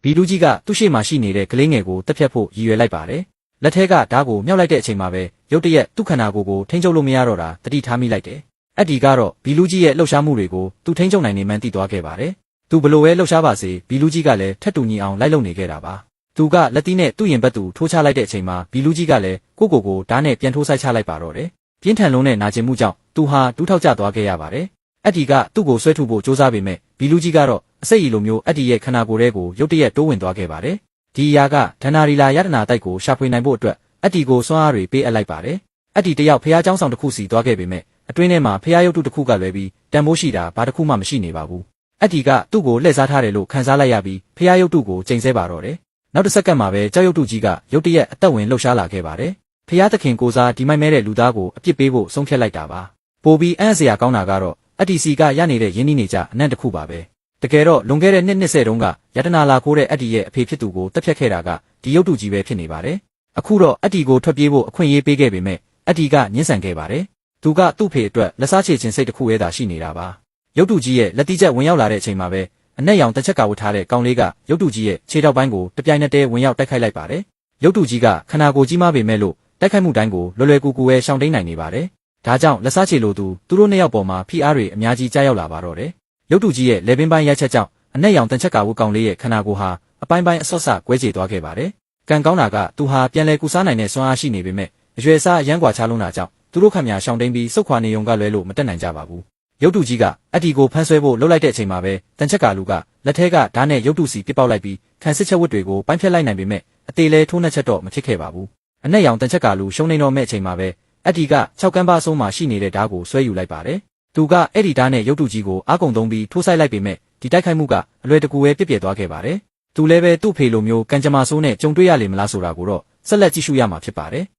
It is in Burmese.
ဘီလူကြီးကသူ့ရှေ့မှာရှိနေတဲ့ကလေးငယ်ကိုတက်ဖြတ်ဖို့ရည်ရွယ်လိုက်ပါတယ်။လက်ထဲကဓာတ်ကိုမြောက်လိုက်တဲ့အချိန်မှာပဲရုတ်တရက်သူ့ခန္ဓာကိုယ်ကိုထိန်းချုပ်လို့မရတော့တာတတိထားမိလိုက်တယ်။အဲ့ဒီကတော့ဘီလူကြီးရဲ့လှုပ်ရှားမှုတွေကိုသူထိန်းချုပ်နိုင်နေမှန်းသိသွားခဲ့ပါတယ်။သူဘလို့ပဲလှုပ်ရှားပါစေဘီလူကြီးကလည်းထက်တူညီအောင်လိုက်လုပ်နေခဲ့တာပါ။သူကလက်သီးနဲ့သူ့ရင်ဘတ်သူထိုးချလိုက်တဲ့အချိန်မှာဘီလူကြီးကလည်းကိုဓာတ်နဲ့ပြန်ထိုးဆိုင်ချလိုက်ပါတော့တယ်။ပြင်းထန်လုံးနဲ့နာကျင်မှုကြောင့်သူဟာတူးထောက်ကျသွားခဲ့ရပါတယ်။အဲ့ဒီကသူ့ကိုဆွဲထုတ်ဖို့စ조사ပေမဲ့ဘီလူကြီးကတော့အစိတ်အီလိုမျိုးအဲ့ဒီရဲ့ခန္ဓာကိုယ်ထဲကိုရုတ်တရက်တိုးဝင်သွားခဲ့ပါတယ်။ဒီအရာကဒဏ္ဍာရီလာယတနာတိုက်ကိုရှာဖွေနိုင်ဖို့အတွက်အဲ့ဒီကိုစွမ်းအားတွေပေးအပ်လိုက်ပါတယ်။အဲ့ဒီတယောက်ဖျားเจ้าဆောင်တစ်ခုစီသွားခဲ့ပေမဲ့အတွင်းထဲမှာဖျားရုပ်တုတစ်ခုကလွယ်ပြီးတန်ဖိုးရှိတာဘာတစ်ခုမှမရှိနေပါဘူး။အဲ့ဒီကသူ့ကိုလှည့်စားထားတယ်လို့ခံစားလိုက်ရပြီးဖျားရုပ်တုကိုချိန်ဆပါတော့တယ်။နောက်တစ်စက္ကန့်မှာပဲကြောက်ရုပ်တုကြီးကရုတ်တရက်အသက်ဝင်လှုပ်ရှားလာခဲ့ပါတယ်။ဖျားသခင်ကိုစားဒီမိုက်မဲတဲ့လူသားကိုအပြစ်ပေးဖို့ဆုံးဖြတ်လိုက်တာပါ။ပိုပြီးအံ့စရာကောင်းတာကတော့အတီစီကရနေတဲ့ရင်းနှီးနေကြအနံ့တစ်ခုပါပဲ။တကယ်တော့လွန်ခဲ့တဲ့နှစ်တုန်းကယတနာလာခိုးတဲ့အတီရဲ့အဖေဖြစ်သူကိုတက်ဖြတ်ခဲ့တာကဒီရုပ်တုကြီးပဲဖြစ်နေပါတယ်။အခုတော့အတီကိုထွက်ပြေးဖို့အခွင့်အရေးပေးခဲ့ပေမဲ့အတီကညှင်းဆန်ခဲ့ပါတယ်။သူကသူ့ဖေအတွက်လက်စားချေခြင်းစိတ်တစ်ခုရဲ့သာရှိနေတာပါ။ရုပ်တုကြီးရဲ့လက်တိကျဝင်ရောက်လာတဲ့အချိန်မှာပဲအနက်ရောင်တစ်ချက်ကဝတ်ထားတဲ့ကောင်လေးကရုပ်တုကြီးရဲ့ခြေထောက်ပိုင်းကိုတပြိုင်နက်တည်းဝင်ရောက်တိုက်ခိုက်လိုက်ပါတယ်။ရုပ်တုကြီးကခန္ဓာကိုယ်ကြီးမားပေမဲ့လို့တိုက်ခိုက်မှုတိုင်းကိုလွယ်လွယ်ကူကူပဲရှောင်တိန်နိုင်နေပါတယ်။ဒါကြောင့်လက်စားချေလိုသူတို့နှစ်ယောက်ပေါ်မှာဖိအားတွေအများကြီးကြားရောက်လာပါတော့တယ်။ရုပ်တုကြီးရဲ့လေပင်ပိုင်းရိုက်ချက်ကြောင့်အနက်ရောင်တစ်ချက်ကဝတ်ကောင်လေးရဲ့ခန္ဓာကိုယ်ဟာအပိုင်းပိုင်းအဆော့ဆကွဲကြေသွားခဲ့ပါတယ်။ကံကောင်းတာကသူဟာပြန်လဲကူစားနိုင်တဲ့စွမ်းအားရှိနေပေမဲ့အရွယ်စားအရန်กว่าချလုံးတာကြောင့်သူတို့ခမညာရှောင်တိန်ပြီးစုတ်ခွာနေုံကလွဲလို့မတက်နိုင်ကြပါဘူး။ရုပ်တုကြီးကအတီကိုဖမ်းဆွဲဖို့လှုပ်လိုက်တဲ့အချိန်မှာပဲတန်ချက်ကလူကလက်ထဲကဓာတ်နဲ့ရုပ်တုစီပစ်ပေါက်လိုက်ပြီးခံစစ်ချက်ဝတ်တွေကိုပိုင်းဖြတ်လိုက်နိုင်ပေမဲ့အသေးလဲထိုးနှက်ချက်တော့မဖြစ်ခဲ့ပါဘူး။အနက်ရောင်တန်ချက်ကလူရှုံနေတော့မဲ့အချိန်မှာပဲအတီက6ကန်းပါအဆုံးမှာရှိနေတဲ့ဓာတ်ကိုဆွဲယူလိုက်ပါတယ်။သူကအဲ့ဒီဓာတ်နဲ့ရုပ်တုကြီးကိုအာကုံသုံးပြီးထိုးဆိုင်လိုက်ပေမဲ့ဒီတိုက်ခိုက်မှုကအလွယ်တကူပဲပြစ်ပြဲသွားခဲ့ပါတယ်။သူလည်းပဲသူ့ဖေလိုမျိုးကံကြမ္မာဆိုးနဲ့ကြုံတွေ့ရလိမ့်မလားဆိုတာကိုတော့ဆက်လက်ကြည့်ရှုရမှာဖြစ်ပါတယ်။